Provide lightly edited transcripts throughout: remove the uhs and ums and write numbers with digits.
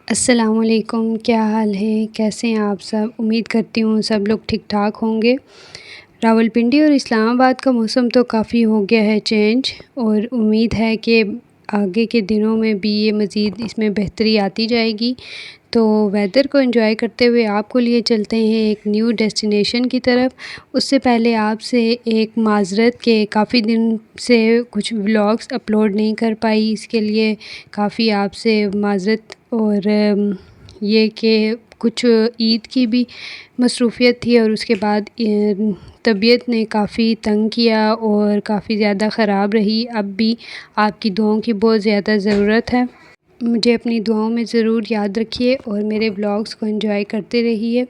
अस्सलामुअलैकुम, क्या हाल है? कैसे हैं आप सब? उम्मीद करती हूँ सब लोग ठीक-ठाक होंगे। रावलपिंडी और इस्लामाबाद का मौसम तो काफ़ी हो गया है चेंज और उम्मीद है कि आगे के दिनों में भी ये मज़ीद इसमें बेहतरी आती जाएगी। तो वेदर को एंजॉय करते हुए आपको लिए चलते हैं एक न्यू डेस्टिनेशन की तरफ। उससे पहले आपसे एक माज़रत के काफ़ी दिन से कुछ व्लॉग्स अपलोड नहीं कर पाई, इसके लिए काफ़ी आपसे माज़रत। और ये कि कुछ ईद की भी मसरूफ़ियत थी और उसके बाद तबीयत ने काफ़ी तंग किया और काफ़ी ज़्यादा ख़राब रही। अब भी आपकी दुआओं की बहुत ज़्यादा ज़रूरत है। मुझे अपनी दुआओं में ज़रूर याद रखिए और मेरे व्लॉग्स को एंजॉय करते रहिए।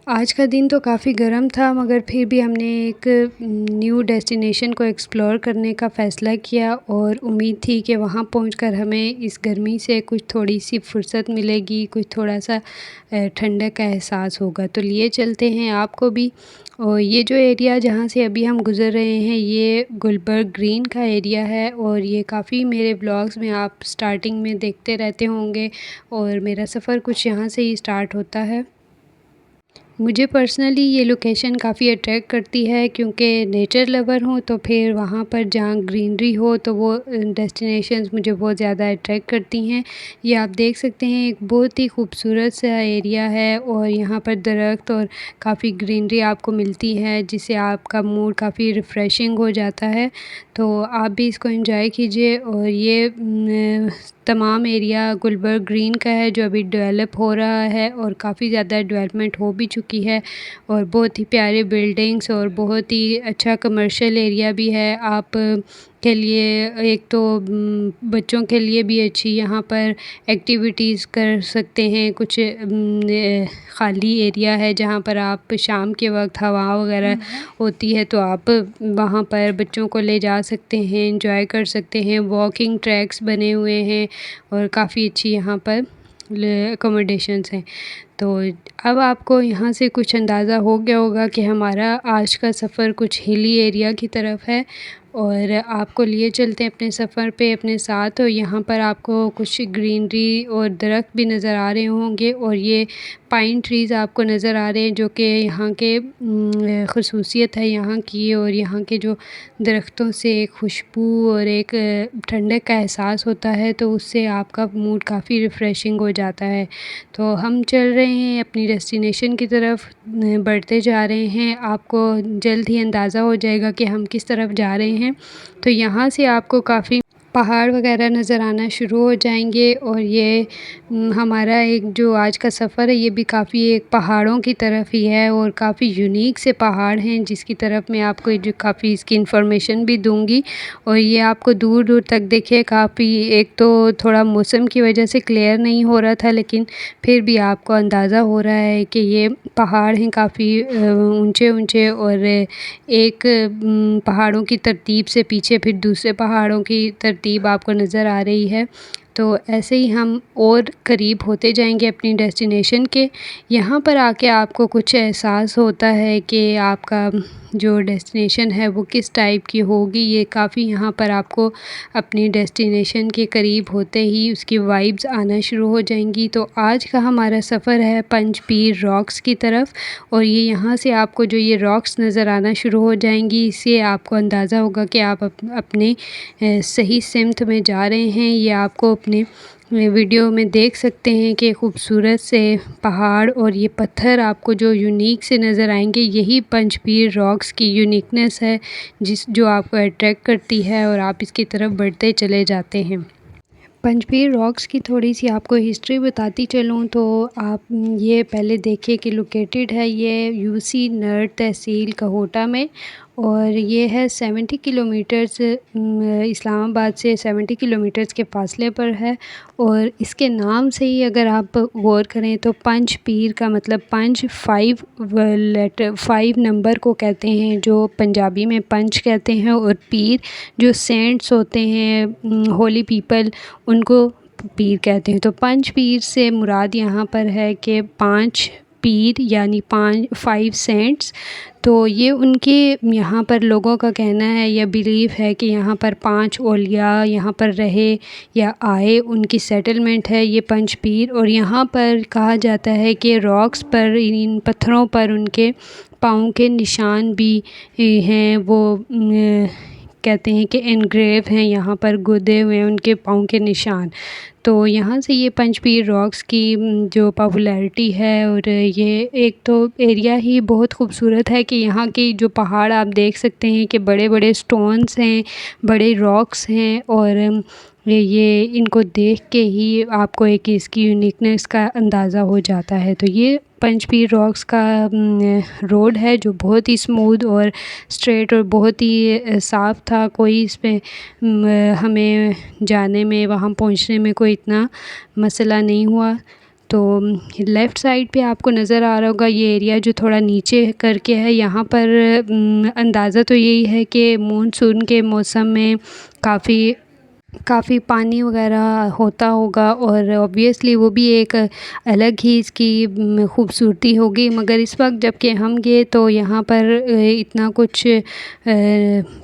आज का दिन तो काफ़ी गर्म था, मगर फिर भी हमने एक न्यू डेस्टिनेशन को एक्सप्लोर करने का फ़ैसला किया और उम्मीद थी कि वहाँ पहुंचकर हमें इस गर्मी से कुछ थोड़ी सी फ़ुर्सत मिलेगी, कुछ थोड़ा सा ठंडक का एहसास होगा। तो लिए चलते हैं आपको भी। और ये जो एरिया जहाँ से अभी हम गुज़र रहे हैं, ये गुलबर्ग ग्रीन का एरिया है और ये काफ़ी मेरे व्लॉग्स में आप स्टार्टिंग में देखते रहते होंगे और मेरा सफ़र कुछ यहाँ से ही स्टार्ट होता है। मुझे पर्सनली ये लोकेशन काफ़ी अट्रैक्ट करती है, क्योंकि नेचर लवर हूँ, तो फिर वहाँ पर जहाँ ग्रीनरी हो तो वो डेस्टिनेशंस मुझे बहुत ज़्यादा अट्रैक्ट करती हैं। ये आप देख सकते हैं, एक बहुत ही खूबसूरत सा एरिया है और यहाँ पर दरख्त और काफ़ी ग्रीनरी आपको मिलती है, जिससे आपका मूड काफ़ी रिफ़्रेशिंग हो जाता है। तो आप भी इसको एंजॉय कीजिए। और ये तमाम एरिया गुलबर्ग ग्रीन का है जो अभी डेवलप हो रहा है और काफ़ी ज़्यादा डेवलपमेंट हो भी चुकी है और बहुत ही प्यारे बिल्डिंग्स और बहुत ही अच्छा कमर्शियल एरिया भी है। आप के लिए एक तो बच्चों के लिए भी अच्छी यहाँ पर एक्टिविटीज़ कर सकते हैं। कुछ ख़ाली एरिया है जहाँ पर आप शाम के वक्त हवा वगैरह होती है, तो आप वहाँ पर बच्चों को ले जा सकते हैं, एंजॉय कर सकते हैं। वॉकिंग ट्रैक्स बने हुए हैं और काफ़ी अच्छी यहाँ पर अकोमोडेशंस हैं। तो अब आपको यहाँ से कुछ अंदाज़ा हो गया होगा कि हमारा आज का सफ़र कुछ हिली एरिया की तरफ है और आपको लिए चलते हैं अपने सफ़र पे अपने साथ। और यहाँ पर आपको कुछ ग्रीनरी और दरख्त भी नज़र आ रहे होंगे और ये पाइन ट्रीज़ आपको नज़र आ रहे हैं, जो कि यहाँ के ख़ुसूसियत है यहाँ की। और यहाँ के जो दरख्तों से एक खुशबू और एक ठंडक का एहसास होता है, तो उससे आपका मूड काफ़ी रिफ़्रेशिंग हो जाता है। तो हम चल रहे हैं अपनी डेस्टिनेशन की तरफ, बढ़ते जा रहे हैं। आपको जल्द ही अंदाज़ा हो जाएगा कि हम किस तरफ जा रहे हैं। तो यहाँ से आपको काफ़ी पहाड़ वगैरह नज़र आना शुरू हो जाएंगे और ये हमारा एक जो आज का सफ़र है, ये भी काफ़ी एक पहाड़ों की तरफ ही है और काफ़ी यूनिक से पहाड़ हैं, जिसकी तरफ मैं आपको जो काफ़ी इसकी इन्फॉर्मेशन भी दूंगी। और ये आपको दूर दूर तक देखिए, काफ़ी एक तो थोड़ा मौसम की वजह से क्लियर नहीं हो रहा था, लेकिन फिर भी आपको अंदाज़ा हो रहा है कि ये पहाड़ हैं काफ़ी ऊंचे ऊंचे। और एक पहाड़ों की तरतीब से पीछे फिर दूसरे पहाड़ों की तरतीब आपको नज़र आ रही है। तो ऐसे ही हम और करीब होते जाएंगे अपनी डेस्टिनेशन के। यहाँ पर आके आपको कुछ एहसास होता है कि आपका जो डेस्टिनेशन है वो किस टाइप की होगी। ये काफ़ी यहाँ पर आपको अपनी डेस्टिनेशन के करीब होते ही उसकी वाइब्स आना शुरू हो जाएंगी। तो आज का हमारा सफ़र है पंजपीर रॉक्स की तरफ और ये यहाँ से आपको जो ये रॉक्स नज़र आना शुरू हो जाएंगी, इससे आपको अंदाज़ा होगा कि आप अपने सही सिमत में जा रहे हैं। ये आपको अपने वीडियो में देख सकते हैं कि खूबसूरत से पहाड़ और ये पत्थर आपको जो यूनिक से नज़र आएंगे, यही पंजपीर रॉक्स की यूनिकनेस है जो आपको अट्रैक्ट करती है और आप इसकी तरफ बढ़ते चले जाते हैं। पंजपीर रॉक्स की थोड़ी सी आपको हिस्ट्री बताती चलूँ तो आप ये पहले देखिए कि लोकेटेड है ये यूसी नर तहसील कहोटा में और ये है 70 किलोमीटर्स इस्लामाबाद से 70 किलोमीटर्स के फ़ासले पर है। और इसके नाम से ही अगर आप गौर करें तो पंज पीर का मतलब पंज 5 नंबर को कहते हैं, जो पंजाबी में पंच कहते हैं, और पीर जो सेंट्स होते हैं, होली पीपल, उनको पीर कहते हैं। तो पंज पीर से मुराद यहाँ पर है कि 5 पीर यानी 5 सेंट्स। तो ये उनके यहाँ पर लोगों का कहना है या बिलीफ है कि यहाँ पर 5 औलिया यहाँ पर रहे या आए, उनकी सेटलमेंट है ये पंच पीर। और यहाँ पर कहा जाता है कि रॉक्स पर, इन पत्थरों पर उनके पाँव के निशान भी हैं, वो कहते हैं कि एनग्रेव हैं, यहाँ पर गुदे हुए हैं उनके पाँव के निशान। तो यहाँ से ये पंचपीर रॉक्स की जो पॉपुलैरिटी है, और ये एक तो एरिया ही बहुत खूबसूरत है कि यहाँ की जो पहाड़ आप देख सकते हैं कि बड़े बड़े स्टोन्स हैं, बड़े रॉक्स हैं, और ये इनको देख के ही आपको एक इसकी यूनिकनेस का अंदाज़ा हो जाता है। तो ये पंचपीर रॉक्स का रोड है जो बहुत ही स्मूथ और स्ट्रेट और बहुत ही साफ़ था। कोई इसमें हमें जाने में, वहाँ पहुँचने में कोई इतना मसला नहीं हुआ। तो लेफ़्ट साइड पे आपको नज़र आ रहा होगा ये एरिया जो थोड़ा नीचे करके है, यहाँ पर अंदाज़ा तो यही है कि मानसून के मौसम में काफ़ी पानी वगैरह होता होगा, और ऑब्वियसली वो भी एक अलग ही इसकी खूबसूरती होगी। मगर इस वक्त जबकि हम गए तो यहाँ पर इतना कुछ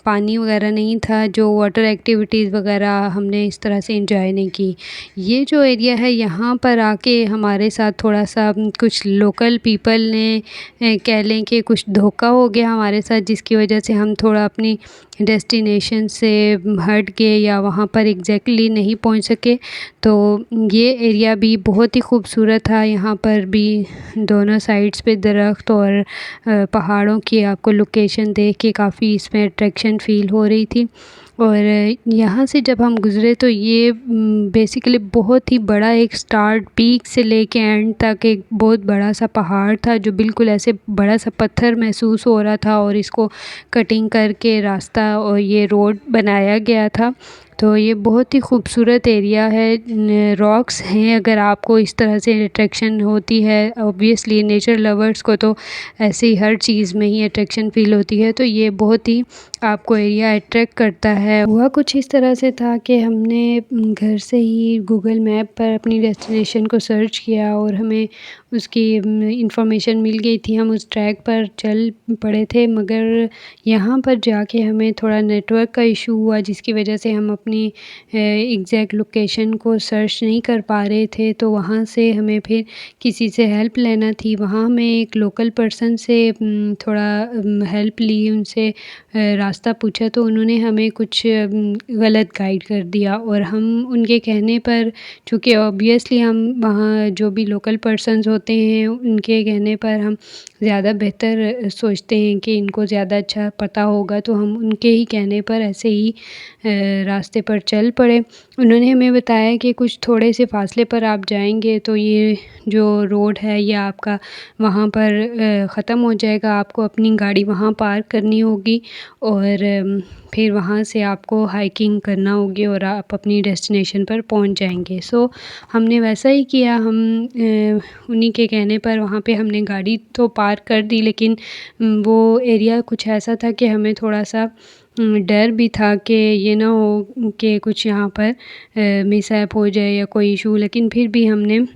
पानी वगैरह नहीं था, जो वाटर एक्टिविटीज़ वगैरह हमने इस तरह से एंजॉय नहीं की। ये जो एरिया है यहाँ पर आके हमारे साथ थोड़ा सा कुछ लोकल पीपल ने कह लें कि कुछ धोखा हो गया हमारे साथ, जिसकी वजह से हम थोड़ा अपनी डेस्टिनेशन से हट गए या वहाँ पर एग्जैक्टली नहीं पहुँच सके। तो ये एरिया भी बहुत ही खूबसूरत था। यहाँ पर भी दोनों साइड्स पे दरख्त और पहाड़ों की आपको लोकेशन देख के काफ़ी इसमें अट्रैक्शन फ़ील हो रही थी। और यहाँ से जब हम गुज़रे तो ये बेसिकली बहुत ही बड़ा एक स्टार्ट पीक से लेके एंड तक एक बहुत बड़ा सा पहाड़ था, जो बिल्कुल ऐसे बड़ा सा पत्थर महसूस हो रहा था, और इसको कटिंग करके रास्ता और ये रोड बनाया गया था। तो ये बहुत ही खूबसूरत एरिया है। रॉक्स हैं, अगर आपको इस तरह से अट्रैक्शन होती है, ऑब्वियसली नेचर लवर्स को तो ऐसे ही हर चीज़ में ही अट्रैक्शन फ़ील होती है, तो ये बहुत ही आपको एरिया अट्रैक्ट करता है। हुआ कुछ इस तरह से था कि हमने घर से ही गूगल मैप पर अपनी डेस्टिनेशन को सर्च किया और हमें उसकी इंफॉर्मेशन मिल गई थी। हम उस ट्रैक पर चल पड़े थे, मगर यहाँ पर जाके हमें थोड़ा नेटवर्क का इशू हुआ, जिसकी वजह से हम अपनी एग्जैक्ट लोकेशन को सर्च नहीं कर पा रहे थे। तो वहाँ से हमें फिर किसी से हेल्प लेना थी। वहाँ हमें एक लोकल पर्सन से थोड़ा हेल्प ली, उनसे रास्ता पूछा, तो उन्होंने हमें कुछ गलत गाइड कर दिया। और हम उनके कहने पर, चूँकि ऑब्वियसली हम वहाँ जो भी लोकल पर्सन्स होते हैं उनके कहने पर हम ज़्यादा बेहतर सोचते हैं कि इनको ज़्यादा अच्छा पता होगा, तो हम उनके ही कहने पर ऐसे ही रास्ते पर चल पड़े। उन्होंने हमें बताया कि कुछ थोड़े से फासले पर आप जाएंगे तो ये जो रोड है ये आपका वहाँ पर ख़त्म हो जाएगा, आपको अपनी गाड़ी वहाँ पार्क करनी होगी और फिर वहाँ से आपको हाइकिंग करना होगी और आप अपनी डेस्टिनेशन पर पहुँच जाएंगे। सो हमने वैसा ही किया। हम उन्हीं के कहने पर वहाँ पे हमने गाड़ी तो पार्क कर दी, लेकिन वो एरिया कुछ ऐसा था कि हमें थोड़ा सा डर भी था कि ये ना हो कि कुछ यहाँ पर मिसहैप हो जाए या कोई इशू। लेकिन फिर भी हमने,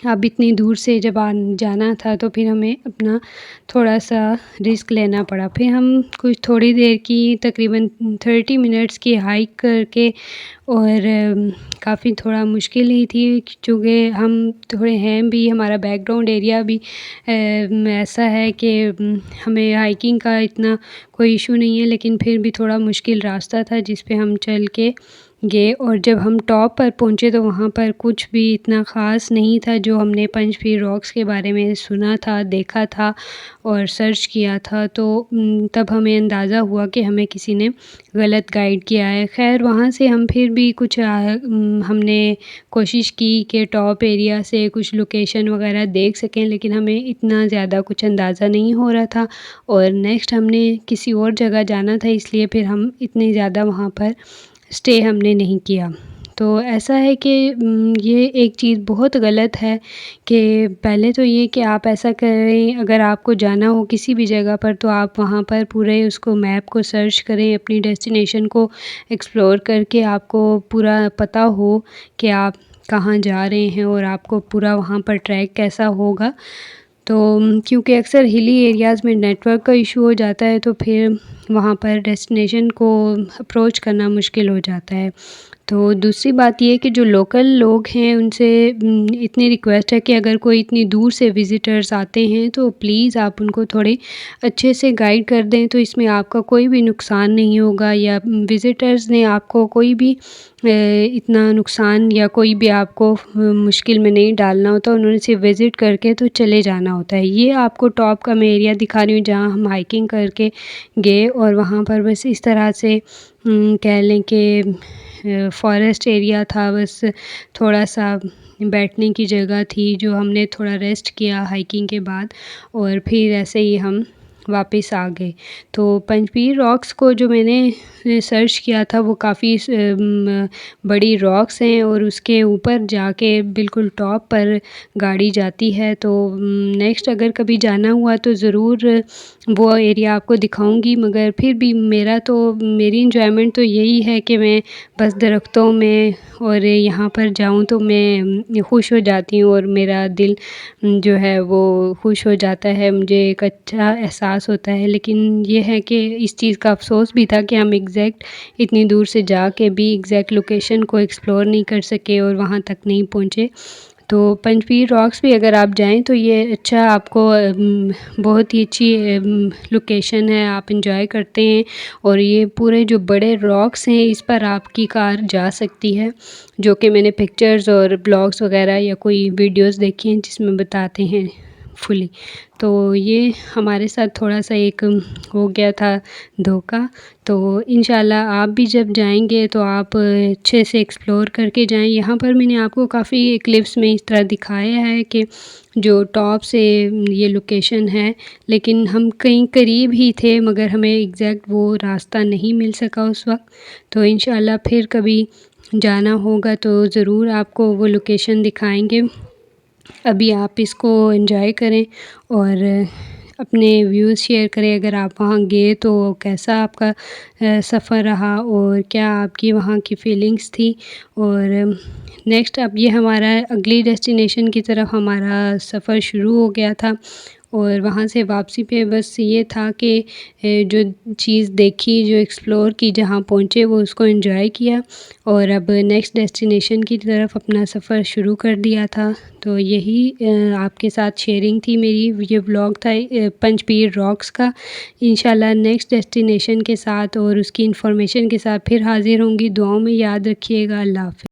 अब इतनी दूर से जब जाना था तो फिर हमें अपना थोड़ा सा रिस्क लेना पड़ा। फिर हम कुछ थोड़ी देर की तकरीबन 30 मिनट्स की हाइक करके, और काफ़ी थोड़ा मुश्किल ही थी क्योंकि हम थोड़े हैं भी, हमारा बैकग्राउंड एरिया भी ऐसा है कि हमें हाइकिंग का इतना कोई इशू नहीं है, लेकिन फिर भी थोड़ा मुश्किल रास्ता था जिस पे हम चल के गए। और जब हम टॉप पर पहुँचे तो वहाँ पर कुछ भी इतना ख़ास नहीं था जो हमने पंचपीर रॉक्स के बारे में सुना था, देखा था और सर्च किया था। तो तब हमें अंदाज़ा हुआ कि हमें किसी ने गलत गाइड किया है। खैर वहाँ से हम फिर भी कुछ हमने कोशिश की कि टॉप एरिया से कुछ लोकेशन वगैरह देख सकें, लेकिन हमें इतना ज़्यादा कुछ अंदाज़ा नहीं हो रहा था और नेक्स्ट हमने किसी और जगह जाना था, इसलिए फिर हम इतने ज़्यादा वहाँ पर स्टे हमने नहीं किया। तो ऐसा है कि ये एक चीज़ बहुत गलत है कि पहले तो ये कि आप ऐसा करें, अगर आपको जाना हो किसी भी जगह पर तो आप वहाँ पर पूरे उसको मैप को सर्च करें, अपनी डेस्टिनेशन को एक्सप्लोर करके आपको पूरा पता हो कि आप कहाँ जा रहे हैं और आपको पूरा वहाँ पर ट्रैक कैसा होगा। तो क्योंकि अक्सर हिली एरियाज़ में नेटवर्क का इशू हो जाता है तो फिर वहाँ पर डेस्टिनेशन को अप्रोच करना मुश्किल हो जाता है। तो दूसरी बात ये है कि जो लोकल लोग हैं उनसे इतनी रिक्वेस्ट है कि अगर कोई इतनी दूर से विज़िटर्स आते हैं तो प्लीज़ आप उनको थोड़े अच्छे से गाइड कर दें, तो इसमें आपका कोई भी नुकसान नहीं होगा या विज़िटर्स ने आपको कोई भी इतना नुकसान या कोई भी आपको मुश्किल में नहीं डालना होता, उन्होंने सिर्फ विज़िट करके तो चले जाना होता है। ये आपको टॉप का मैं एरिया दिखा रही हूँ जहाँ हम हाइकिंग करके गए और वहाँ पर बस इस तरह से कह लें कि फॉरेस्ट एरिया था, बस थोड़ा-सा बैठने की जगह थी जो हमने थोड़ा रेस्ट किया हाइकिंग के बाद और फिर ऐसे ही हम वापस आ गए। तो पंचपीर रॉक्स को जो मैंने सर्च किया था वो काफ़ी बड़ी रॉक्स हैं और उसके ऊपर जाके बिल्कुल टॉप पर गाड़ी जाती है। तो नेक्स्ट अगर कभी जाना हुआ तो ज़रूर वो एरिया आपको दिखाऊँगी, मगर फिर भी मेरी एन्जॉयमेंट तो यही है कि मैं बस दरख्तों में और यहाँ पर जाऊँ तो मैं खुश हो जाती हूँ और मेरा दिल जो है वो खुश हो जाता है, मुझे एक अच्छा एहसास होता है। लेकिन ये है कि इस चीज़ का अफ़सोस भी था कि हम एग्ज़ैक्ट इतनी दूर से जाके भी एग्ज़ैक्ट लोकेशन को एक्सप्लोर नहीं कर सके और वहाँ तक नहीं पहुँचे। तो पंचपीर रॉक्स भी अगर आप जाएँ तो ये अच्छा आपको बहुत ही अच्छी लोकेशन है, आप एन्जॉय करते हैं और ये पूरे जो बड़े रॉक्स हैं इस पर आपकी कार जा सकती है, जो कि मैंने पिक्चर्स और ब्लॉग्स वगैरह या कोई वीडियोज़ देखी हैं जिसमें बताते हैं फुली। तो ये हमारे साथ थोड़ा-सा एक हो गया था धोखा। तो इंशाल्लाह आप भी जब जाएँगे तो आप अच्छे से एक्सप्लोर करके जाएँ। यहाँ पर मैंने आपको काफ़ी क्लिप्स में इस तरह दिखाया है कि जो टॉप से ये लोकेशन है, लेकिन हम कहीं करीब ही थे मगर हमें एग्ज़ैक्ट वो रास्ता नहीं मिल सका उस वक़्त। तो इंशाल्लाह फिर कभी जाना होगा तो ज़रूर आपको वो लोकेशन दिखाएँगे। अभी आप इसको एन्जॉय करें और अपने व्यूज़ शेयर करें अगर आप वहाँ गए तो कैसा आपका सफ़र रहा और क्या आपकी वहाँ की फीलिंग्स थी। और नेक्स्ट अब ये हमारा अगली डेस्टिनेशन की तरफ हमारा सफ़र शुरू हो गया था और वहाँ से वापसी पे बस ये था कि जो चीज़ देखी, जो एक्सप्लोर की, जहाँ पहुँचे वो उसको एन्जॉय किया और अब नेक्स्ट डेस्टिनेशन की तरफ अपना सफ़र शुरू कर दिया था। तो यही आपके साथ शेयरिंग थी मेरी, ये व्लॉग था पंचपीर रॉक्स का। इंशाल्लाह नेक्स्ट डेस्टिनेशन के साथ और उसकी इन्फॉर्मेशन के साथ फिर हाज़िर होंगी। दुआओं में याद रखिएगा। अल्लाह हाफ़िज़।